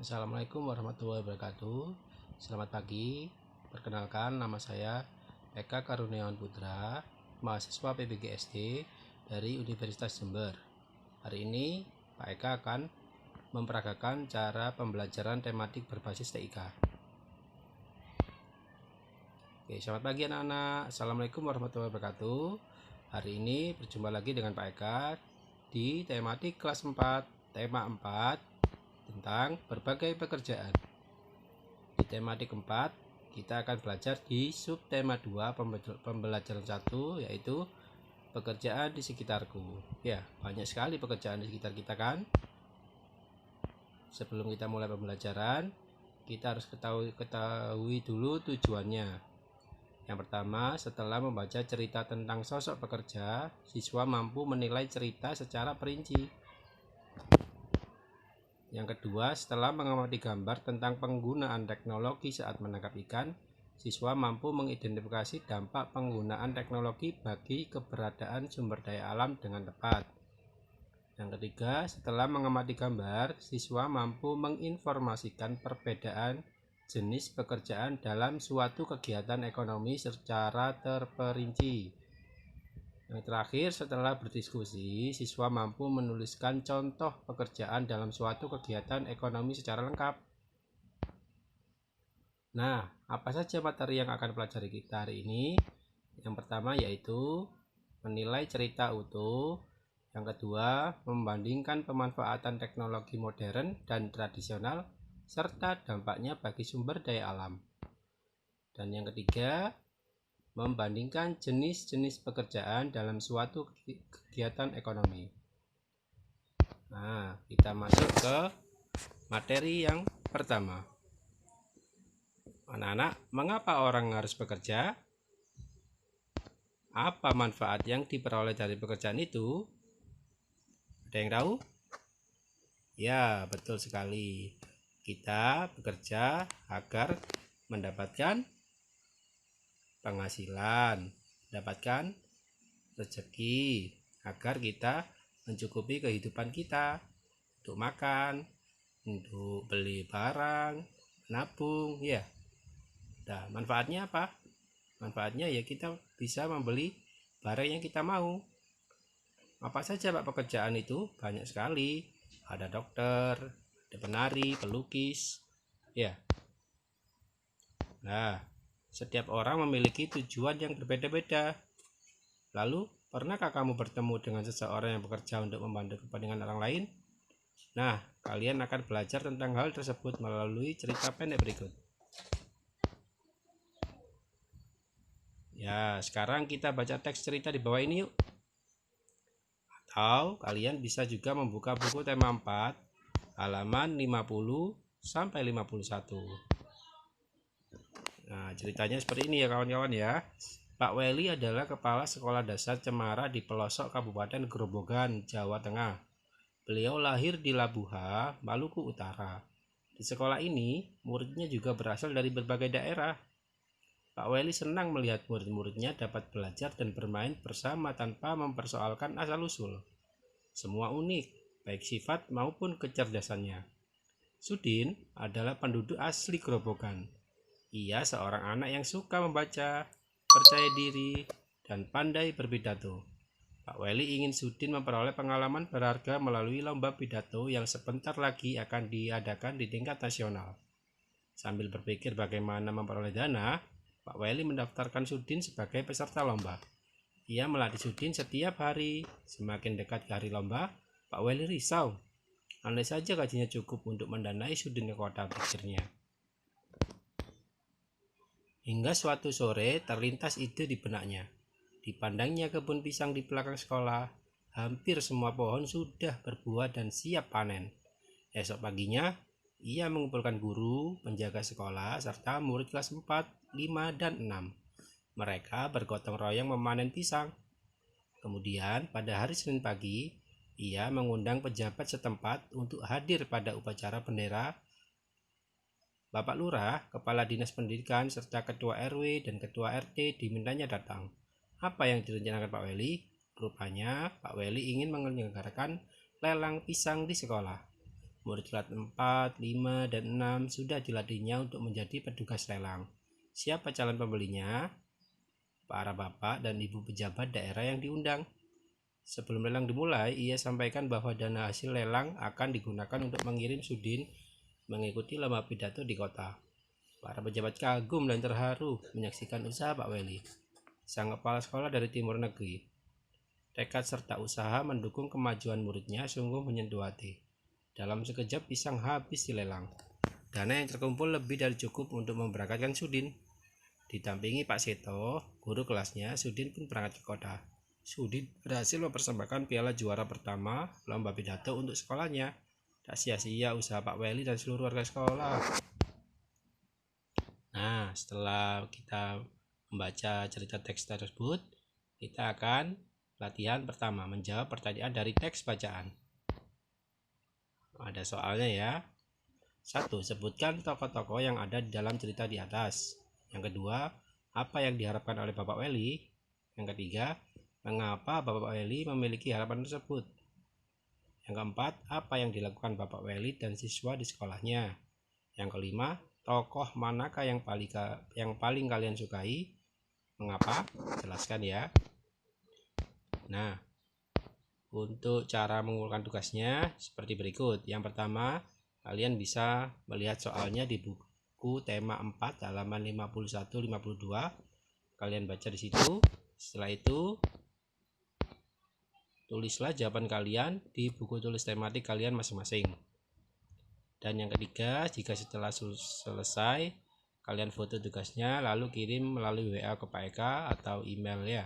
Assalamualaikum warahmatullahi wabarakatuh. Selamat pagi. Perkenalkan, nama saya Eka Karuniawan Putra, mahasiswa PBGSD dari Universitas Jember. Hari ini Pak Eka akan memperagakan cara pembelajaran tematik berbasis TIK. Oke, selamat pagi anak-anak. Assalamualaikum warahmatullahi wabarakatuh. Hari ini berjumpa lagi dengan Pak Eka di tematik kelas 4, tema 4 tentang berbagai pekerjaan. Di tematik 4 kita akan belajar di subtema 2 pembelajaran 1, yaitu pekerjaan di sekitarku. Ya, banyak sekali pekerjaan di sekitar kita kan. Sebelum kita mulai pembelajaran, kita harus ketahui dulu tujuannya. Yang pertama, setelah membaca cerita tentang sosok pekerja, siswa mampu menilai cerita secara perinci. Yang kedua, setelah mengamati gambar tentang penggunaan teknologi saat menangkap ikan, siswa mampu mengidentifikasi dampak penggunaan teknologi bagi keberadaan sumber daya alam dengan tepat. Yang ketiga, setelah mengamati gambar, siswa mampu menginformasikan perbedaan jenis pekerjaan dalam suatu kegiatan ekonomi secara terperinci. Yang terakhir, setelah berdiskusi, siswa mampu menuliskan contoh pekerjaan dalam suatu kegiatan ekonomi secara lengkap. Nah, apa saja materi yang akan pelajari kita hari ini? Yang pertama yaitu menilai cerita utuh. Yang kedua, membandingkan pemanfaatan teknologi modern dan tradisional serta dampaknya bagi sumber daya alam. Dan yang ketiga, membandingkan jenis-jenis pekerjaan dalam suatu kegiatan ekonomi. Nah, kita masuk ke materi yang pertama. Anak-anak, mengapa orang harus bekerja? Apa manfaat yang diperoleh dari pekerjaan itu? Ada yang tahu? Ya, betul sekali. Kita bekerja agar mendapatkan penghasilan, mendapatkan rezeki, agar kita mencukupi kehidupan kita untuk makan, untuk beli barang, menabung, ya. Nah, manfaatnya apa? Manfaatnya ya kita bisa membeli barang yang kita mau. Apa saja Pak pekerjaan itu? Banyak sekali. Ada dokter, ada penari, pelukis, ya. Nah, setiap orang memiliki tujuan yang berbeda-beda. Lalu, pernahkah kamu bertemu dengan seseorang yang bekerja untuk membantu kepentingan orang lain? Nah, kalian akan belajar tentang hal tersebut melalui cerita pendek berikut. Ya, sekarang kita baca teks cerita di bawah ini yuk. Atau kalian bisa juga membuka buku tema 4, halaman 50 sampai 51. Nah, ceritanya seperti ini ya kawan-kawan ya. Pak Weli adalah kepala sekolah dasar Cemara di pelosok Kabupaten Grobogan, Jawa Tengah. Beliau lahir di Labuha, Maluku Utara. Di sekolah ini, muridnya juga berasal dari berbagai daerah. Pak Weli senang melihat murid-muridnya dapat belajar dan bermain bersama tanpa mempersoalkan asal-usul. Semua unik, baik sifat maupun kecerdasannya. Sudin adalah penduduk asli Grobogan. Ia seorang anak yang suka membaca, percaya diri, dan pandai berpidato. Pak Weli ingin Sudin memperoleh pengalaman berharga melalui lomba pidato yang sebentar lagi akan diadakan di tingkat nasional. Sambil berpikir bagaimana memperoleh dana, Pak Weli mendaftarkan Sudin sebagai peserta lomba. Ia melatih Sudin setiap hari. Semakin dekat ke hari lomba, Pak Weli risau. Andai saja gajinya cukup untuk mendanai Sudin ke kota, pikirnya. Hingga suatu sore terlintas ide di benaknya. Dipandangnya kebun pisang di belakang sekolah. Hampir semua pohon sudah berbuah dan siap panen. Esok paginya, ia mengumpulkan guru, penjaga sekolah, serta murid kelas 4, 5, dan 6. Mereka bergotong royong memanen pisang. Kemudian pada hari Senin pagi, ia mengundang pejabat setempat untuk hadir pada upacara bendera. Bapak Lurah, Kepala Dinas Pendidikan, serta Ketua RW dan Ketua RT dimintanya datang. Apa yang direncanakan Pak Weli? Rupanya Pak Weli ingin menyelenggarakan lelang pisang di sekolah. Murid kelas 4, 5, dan 6 sudah dilatihnya untuk menjadi petugas lelang. Siapa calon pembelinya? Para bapak dan ibu pejabat daerah yang diundang. Sebelum lelang dimulai, ia sampaikan bahwa dana hasil lelang akan digunakan untuk mengirim Sudin mengikuti lomba pidato di kota. Para pejabat kagum dan terharu menyaksikan usaha Pak Weli, sang kepala sekolah dari timur negeri. Tekad serta usaha mendukung kemajuan muridnya sungguh menyentuh hati. Dalam sekejap pisang habis dilelang. Dana yang terkumpul lebih dari cukup untuk memberangkatkan Sudin. Didampingi Pak Seto, guru kelasnya, Sudin pun berangkat ke kota. Sudin berhasil mempersembahkan piala juara pertama lomba pidato untuk sekolahnya. Tak sia-sia usaha Pak Weli dan seluruh warga sekolah. Nah, setelah kita membaca cerita teks tersebut, kita akan latihan pertama, menjawab pertanyaan dari teks bacaan. Ada soalnya ya. 1. Sebutkan tokoh-tokoh yang ada di dalam cerita di atas. Yang kedua, apa yang diharapkan oleh Bapak Weli? Yang ketiga, mengapa Bapak Weli memiliki harapan tersebut? Yang keempat, apa yang dilakukan Bapak Weli dan siswa di sekolahnya? Yang kelima, tokoh manakah yang paling kalian sukai? Mengapa? Jelaskan ya. Nah, untuk cara mengumpulkan tugasnya seperti berikut. Yang pertama, kalian bisa melihat soalnya di buku tema 4 halaman 51-52. Kalian baca di situ. Setelah itu, tulislah jawaban kalian di buku tulis tematik kalian masing-masing. Dan yang ketiga, jika setelah selesai, kalian foto tugasnya lalu kirim melalui WA ke Pak Eka atau email ya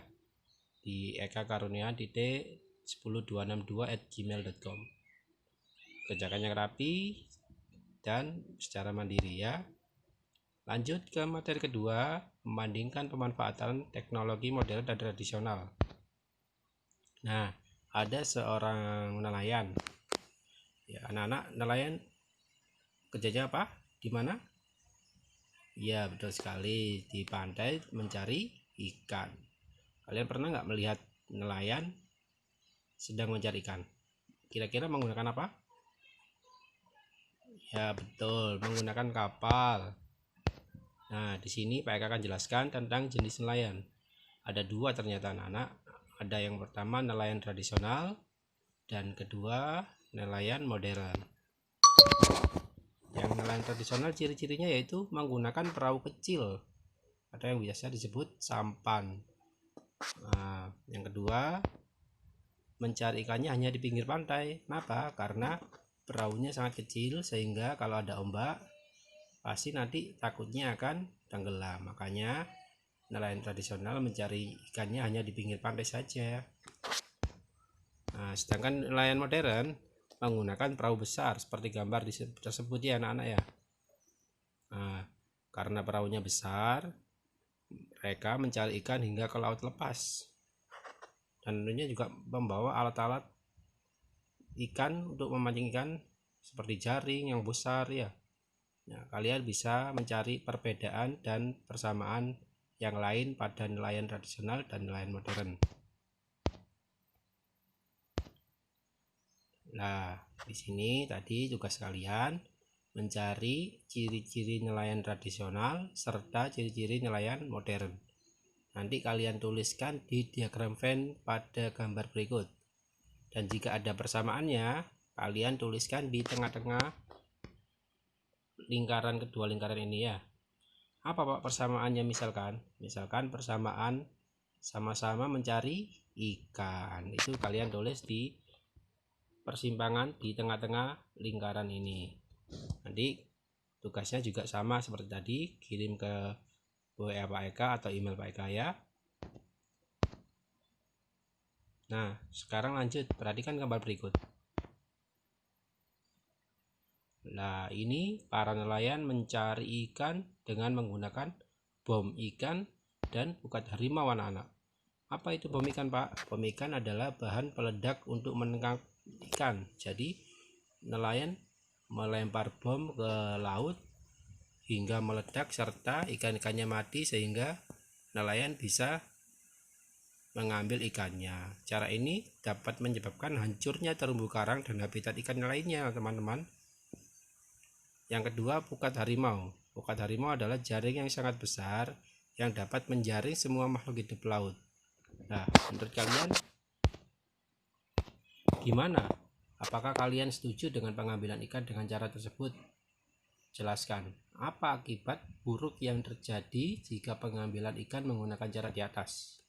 di eka.karunia.10262@gmail.com. Kerjakan yang rapi dan secara mandiri ya. Lanjut ke materi kedua, membandingkan pemanfaatan teknologi modern dan tradisional. Nah, ada seorang nelayan. Ya, anak-anak nelayan kerjanya apa? Di mana? Ya, betul sekali, di pantai mencari ikan. Kalian pernah nggak melihat nelayan sedang mencari ikan? Kira-kira menggunakan apa? Ya, betul, menggunakan kapal. Nah, di sini Pak Eka akan jelaskan tentang jenis nelayan. Ada dua ternyata anak-anak. Ada yang pertama nelayan tradisional dan kedua nelayan modern. Yang nelayan tradisional ciri-cirinya yaitu menggunakan perahu kecil atau yang biasa disebut sampan. Nah, yang kedua, mencari ikannya hanya di pinggir pantai. Kenapa? Karena perahunya sangat kecil sehingga kalau ada ombak pasti nanti takutnya akan tenggelam. Makanya nelayan tradisional mencari ikannya hanya di pinggir pantai saja. Nah, sedangkan nelayan modern menggunakan perahu besar seperti gambar tersebut ya anak-anak ya. Nah, karena perahunya besar, mereka mencari ikan hingga ke laut lepas. Dan tentunya juga membawa alat-alat ikan untuk memancing ikan seperti jaring yang besar ya. Nah, kalian bisa mencari perbedaan dan persamaan yang lain pada nelayan tradisional dan nelayan modern. Nah, di sini tadi tugas kalian mencari ciri-ciri nelayan tradisional serta ciri-ciri nelayan modern. Nanti kalian tuliskan di diagram Venn pada gambar berikut. Dan jika ada persamaannya, kalian tuliskan di tengah-tengah lingkaran kedua lingkaran ini ya. Apa Pak persamaannya misalkan? Misalkan persamaan sama-sama mencari ikan. Itu kalian tulis di persimpangan di tengah-tengah lingkaran ini. Nanti tugasnya juga sama seperti tadi, kirim ke WA Pak Eka atau email Pak Eka ya. Nah, sekarang lanjut, perhatikan gambar berikut. Nah, ini para nelayan mencari ikan dengan menggunakan bom ikan dan pukat harimau anak-anak. Apa itu bom ikan, Pak? Bom ikan adalah bahan peledak untuk menangkap ikan. Jadi, nelayan melempar bom ke laut hingga meledak serta ikan-ikannya mati sehingga nelayan bisa mengambil ikannya. Cara ini dapat menyebabkan hancurnya terumbu karang dan habitat ikan lainnya, teman-teman. Yang kedua, pukat harimau. Pukat harimau adalah jaring yang sangat besar yang dapat menjaring semua makhluk hidup laut. Nah, menurut kalian gimana? Apakah kalian setuju dengan pengambilan ikan dengan cara tersebut? Jelaskan, apa akibat buruk yang terjadi jika pengambilan ikan menggunakan cara di atas?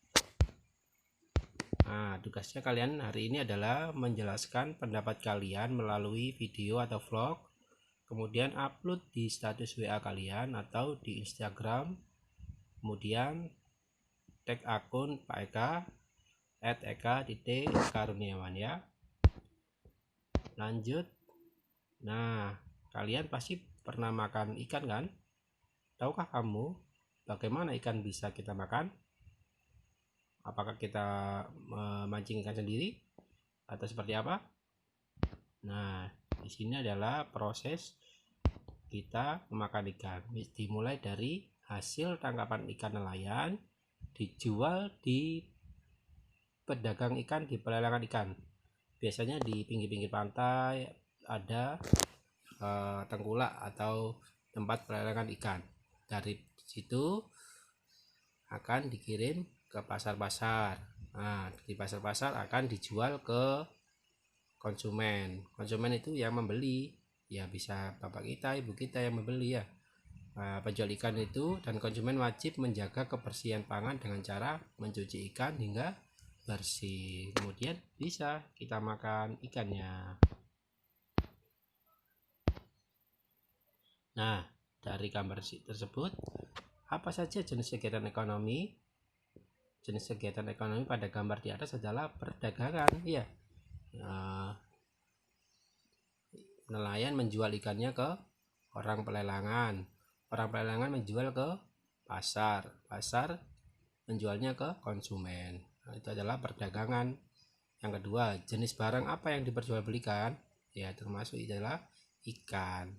Nah, tugasnya kalian hari ini adalah menjelaskan pendapat kalian melalui video atau vlog, kemudian upload di status WA kalian atau di Instagram, kemudian tag akun Pak Eka @eka.karuniawan ya. Lanjut. Nah, kalian pasti pernah makan ikan kan? Tahukah kamu bagaimana ikan bisa kita makan? Apakah kita memancing ikan sendiri atau seperti apa? Nah, di sini adalah proses kita memakan ikan. Dimulai dari hasil tangkapan ikan nelayan dijual di pedagang ikan di pelelangan ikan. Biasanya di pinggir-pinggir pantai ada tengkulak atau tempat pelelangan ikan. Dari situ akan dikirim ke pasar-pasar. Nah, di pasar-pasar akan dijual ke konsumen. Konsumen itu yang membeli, ya bisa bapak kita, ibu kita yang membeli ya. Penjual ikan itu dan konsumen wajib menjaga kebersihan pangan dengan cara mencuci ikan hingga bersih. Kemudian bisa kita makan ikannya. Nah, dari gambar tersebut, apa saja jenis kegiatan ekonomi? Jenis kegiatan ekonomi pada gambar di atas adalah perdagangan, ya. Nelayan menjual ikannya ke orang pelelangan. Orang pelelangan menjual ke pasar. Pasar menjualnya ke konsumen. Nah, itu adalah perdagangan. Yang kedua, jenis barang apa yang diperjualbelikan? Ya, termasuk adalah ikan.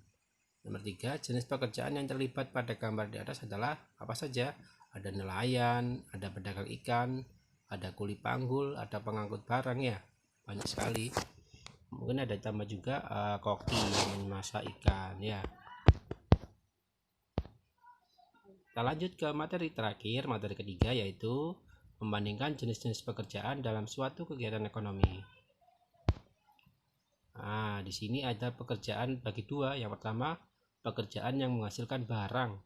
Nomor 3, jenis pekerjaan yang terlibat pada gambar di atas adalah apa saja? Ada nelayan, ada pedagang ikan, ada kuli panggul, ada pengangkut barang ya. Banyak sekali. Mungkin ada tambah juga koki yang memasak ikan ya. Kita lanjut ke materi terakhir, materi ketiga, yaitu membandingkan jenis-jenis pekerjaan dalam suatu kegiatan ekonomi. Nah, di sini ada pekerjaan bagi dua. Yang pertama, pekerjaan yang menghasilkan barang.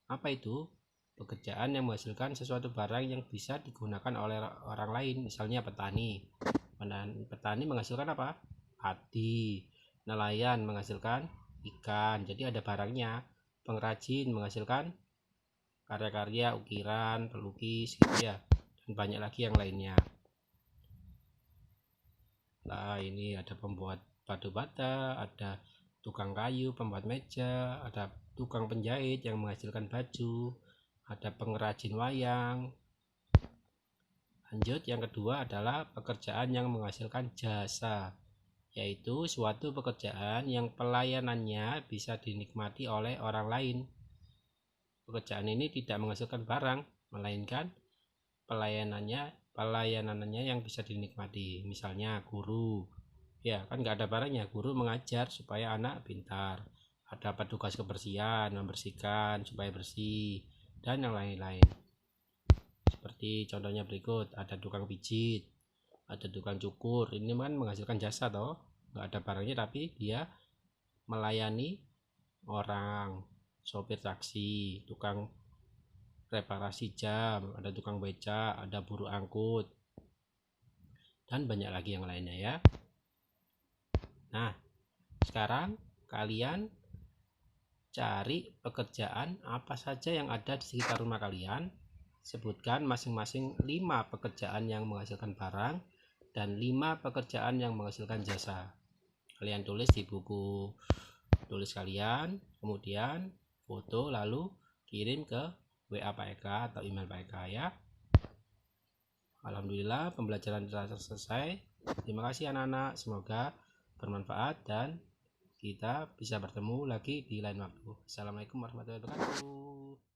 Apa itu? Pekerjaan yang menghasilkan sesuatu barang yang bisa digunakan oleh orang lain, misalnya petani. Petani menghasilkan apa? Padi. Nelayan menghasilkan ikan, jadi ada barangnya. Pengrajin menghasilkan karya-karya, ukiran, pelukis gitu ya, dan banyak lagi yang lainnya. Nah, ini ada pembuat batu bata, ada tukang kayu, pembuat meja, ada tukang penjahit yang menghasilkan baju, ada pengrajin wayang. Lanjut, yang kedua adalah pekerjaan yang menghasilkan jasa, yaitu suatu pekerjaan yang pelayanannya bisa dinikmati oleh orang lain. Pekerjaan ini tidak menghasilkan barang, melainkan pelayanannya yang bisa dinikmati. Misalnya guru, ya kan nggak ada barangnya, guru mengajar supaya anak pintar. Ada petugas kebersihan, membersihkan supaya bersih, dan yang lain-lain. Seperti contohnya berikut, ada tukang pijit, ada tukang cukur. Ini kan menghasilkan jasa toh, nggak ada barangnya tapi dia melayani orang. Sopir taksi, tukang reparasi jam, ada tukang beca, ada buruh angkut, dan banyak lagi yang lainnya ya. Nah, sekarang kalian cari pekerjaan apa saja yang ada di sekitar rumah kalian. Sebutkan masing-masing 5 pekerjaan yang menghasilkan barang dan 5 pekerjaan yang menghasilkan jasa. Kalian tulis di buku tulis kalian, kemudian foto, lalu kirim ke WA Pak Eka atau email Pak Eka ya. Alhamdulillah pembelajaran telah selesai. Terima kasih anak-anak, semoga bermanfaat dan kita bisa bertemu lagi di lain waktu. Assalamualaikum warahmatullahi wabarakatuh.